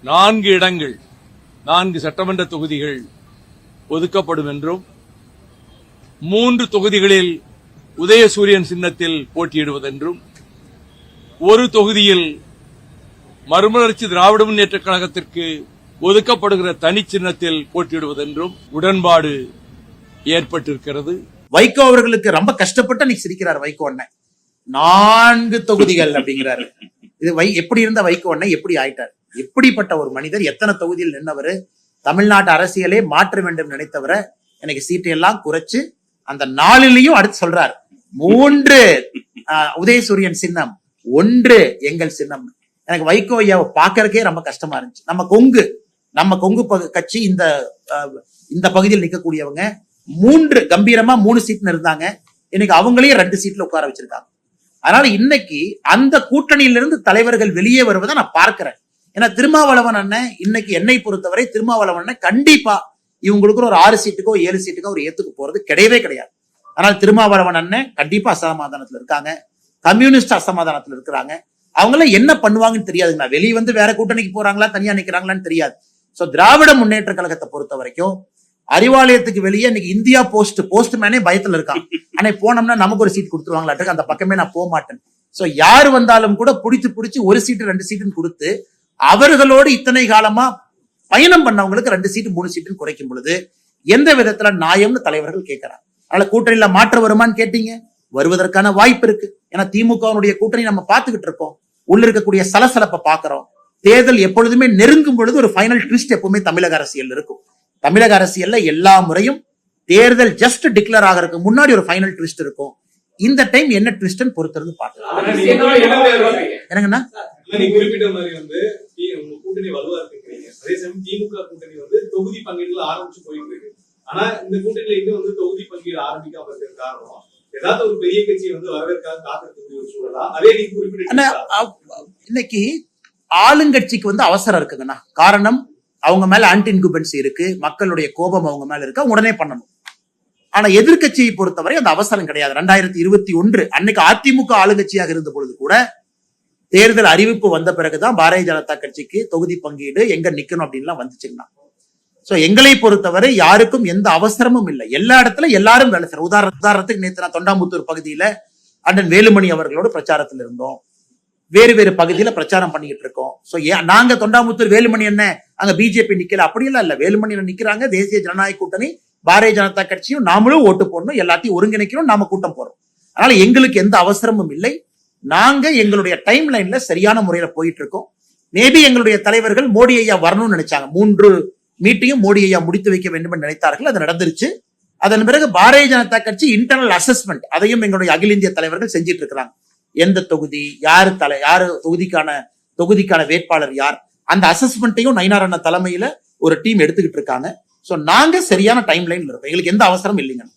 4 இடங்கள் 4 சட்டமன்ற தொகுதிகள் ஒதுக்கப்படும் என்றும் 3 தொகுதிகளில் உதயசூரியன் சின்னத்தில் போட்டியிடுவதென்றும் ஒரு தொகுதியில் மறுமலர்ச்சி திராவிட முன்னேற்றக் கழகத்திற்கு ஒதுக்கப்படுகிற தனி சின்னத்தில் போட்டியிடுவதென்றும் உடன்பாடு ஏற்பட்டிருக்கிறது. வைகோ அவர்களுக்கு ரொம்ப கஷ்டப்பட்டு அன்னைக்கு சிரிக்கிறார் வைகோ அண்ணன். 4 தொகுதிகள் அப்படிங்கிறாரு. இது எப்படி இருந்த வைகோ அண்ணன் எப்படி ஆயிட்டார்? எப்படிப்பட்ட ஒரு மனிதர், எத்தனை தொகுதியில் நின்றவர், தமிழ்நாட்டு அரசியலே மாற்ற வேண்டும் நினைத்தவரை எனக்கு சீட்டை எல்லாம் குறைச்சு அந்த 4லையும் அடுத்து சொல்றார் 3 உதயசூரியன் சின்னம், 1 எங்கள் சின்னம். எனக்கு வைகோ ஐயாவை பாக்குறதுக்கே ரொம்ப கஷ்டமா இருந்துச்சு. நம்ம கொங்கு கட்சி இந்த பகுதியில் நிற்கக்கூடியவங்க 3 கம்பீரமா 3 சீட்னு இருந்தாங்க. இன்னைக்கு அவங்களையும் 2 சீட்ல உட்கார வச்சிருக்காங்க. அதனால இன்னைக்கு அந்த கூட்டணியிலிருந்து தலைவர்கள் வெளியே வருவதை நான் பார்க்கிறேன். ஏன்னா திருமாவளவன் அண்ணன் இன்னைக்கு என்னை பொறுத்தவரை திருமாவளவன் அண்ணன் கண்டிப்பா இவங்களுக்கு ஒரு 6 சீட்டுக்கோ 7 சீட்டுக்கோ ஒரு ஏத்துக்கு போறது கிடையவே கிடையாது. அதனால திருமாவளவன் அண்ணன் கண்டிப்பா அசமாதானத்துல இருக்காங்க, கம்யூனிஸ்ட் அசமாதானத்துல இருக்கிறாங்க. அவங்க எல்லாம் என்ன பண்ணுவாங்கன்னு தெரியாதுங்களா. வெளியே வந்து வேற கூட்டணிக்கு போறாங்களா தனியா நிக்கிறாங்களான்னு தெரியாது. சோ திராவிட முன்னேற்ற கழகத்தை பொறுத்த வரைக்கும் அறிவாலயத்துக்கு வெளியே இன்னைக்கு இந்தியா போஸ்ட்மேனே பயத்துல இருக்கான். ஆனா போனோம்னா நமக்கு ஒரு சீட் கொடுத்துருவாங்களாட்டுக்கு அந்த பக்கமே நான் போக மாட்டேன். சோ யாரு வந்தாலும் கூட பிடிச்சு 1 சீட்டு 2 சீட்டுன்னு கொடுத்து அவர்களோடு இத்தனை காலமா பயணம் பண்ணவங்களுக்கு 2 சீட்டு 3 சீட்டுன்னு குறைக்கும் பொழுது எந்த விதத்துல நியாயம்னு தலைவர்கள் கேட்கிறாங்க. அதனால கூட்டணியில மாற்றம் வருமான்னு கேட்டீங்க, வருவதற்கான வாய்ப்பு இருக்கு. ஏன்னா திமுகவுடைய கூட்டணி நம்ம பார்த்துக்கிட்டு இருக்கோம், உள்ள இருக்கக்கூடிய சலசலப்பை பாக்குறோம். தேர்தல் எப்பொழுதுமே நெருங்கும் பொழுது ஒரு ஃபைனல் ட்விஸ்ட் எப்பவுமே தமிழக அரசியல் இருக்கும். தமிழக அரசியல்ல எல்லா முறையும் தேர்தல் ஜஸ்ட் டிக்ளேர் ஆகிறதுக்கு முன்னாடி ஒரு ஃபைனல் ட்விஸ்ட் இருக்கும். இந்த டைம் என்ன ட்விஸ்ட்னு பொறுத்திருந்து பார்க்கலாம். என்னங்கண்ணா குறிப்பிட்ட மாதிரி வந்து கூட்டணி வலுவா இருக்கு. அதே சமயம் திமுக கூட்டணி வந்து தொகுதி பங்கீடுல ஆரம்பிச்சு போயிட்டு இருக்கு. ஆனா இந்த கூட்டணியில இன்னும் வந்து தொகுதி பங்கீடு ஆரம்பிக்காம இருக்கிற காரணம் ஏதாவது ஒரு பெரிய கட்சி வந்து வரவேற்காக காத்திருக்கக்கூடிய ஒரு சூழலா? அதே நீங்க குறிப்பிட்ட இன்னைக்கு ஆளுங்கட்சிக்கு வந்து அவசரம் இருக்குங்கண்ணா. காரணம் அவங்க மேல ஆன்டி இன்குபென்சி இருக்கு, மக்களுடைய கோபம் அவங்க மேல இருக்கு, உடனே பண்ணணும். ஆனா எதிர்கட்சியை பொறுத்தவரை அந்த அவசரம் கிடையாது. 2021 அன்னைக்கு அதிமுக ஆளுங்கட்சியாக இருந்த பொழுது கூட தேர்தல் அறிவிப்பு வந்த பிறகுதான் பாரதிய ஜனதா கட்சிக்கு தொகுதி பங்கீடு எங்க நிக்கணும் அப்படின்லாம் வந்துச்சுங்கன்னா. சோ எங்களை பொறுத்தவரை யாருக்கும் எந்த அவசரமும் இல்லை. எல்லா இடத்துல எல்லாரும் வேலை செய்யறோம். உதாரணத்துக்கு நேற்று நான் தொண்டாமுத்தூர் பகுதியில அண்ணன் வேலுமணி அவர்களோட பிரச்சாரத்தில் இருந்தோம். வேறு பகுதியில பிரச்சாரம் பண்ணிக்கிட்டு இருக்கோம். சோ நாங்க தொண்டாமுத்தூர் வேலுமணி என்ன அங்க பிஜேபி நிக்கல அப்படியெல்லாம் இல்ல. வேலுமணி நிக்கிறாங்க, தேசிய ஜனநாயக கூட்டணி பாரதிய ஜனதா கட்சியும் நாமளும் ஓட்டு போடணும், எல்லாத்தையும் ஒருங்கிணைக்கணும், நாம கூட்டம் போறோம். அதனால எங்களுக்கு எந்த அவசரமும் இல்லை. நாங்க எங்களுடைய டைம் லைன்ல சரியான முறையில போயிட்டு இருக்கோம். மேபி எங்களுடைய தலைவர்கள் மோடி ஐயா வரணும்னு நினைச்சாங்க. 3 மீட்டிங்கும் மோடி ஐயா முடித்து வைக்க வேண்டும் என்று நினைத்தார்கள். அது நடந்துருச்சு. அதன் பிறகு பாரதிய ஜனதா கட்சி இன்டர்னல் அசஸ்மெண்ட் அதையும் எங்களுடைய அகில இந்திய தலைவர்கள் செஞ்சிட்டு இருக்கிறாங்க. எந்த தொகுதி, யாரு தொகுதிக்கான வேட்பாளர் யார், அந்த அசஸ்மெண்ட்டையும் நயினார் அண்ணா தலைமையில ஒரு டீம் எடுத்துக்கிட்டு இருக்காங்க. சோ நாங்க சரியான டைம் லைன்ல இருக்கோம். எங்களுக்கு எந்த அவசரம் இல்லைங்க.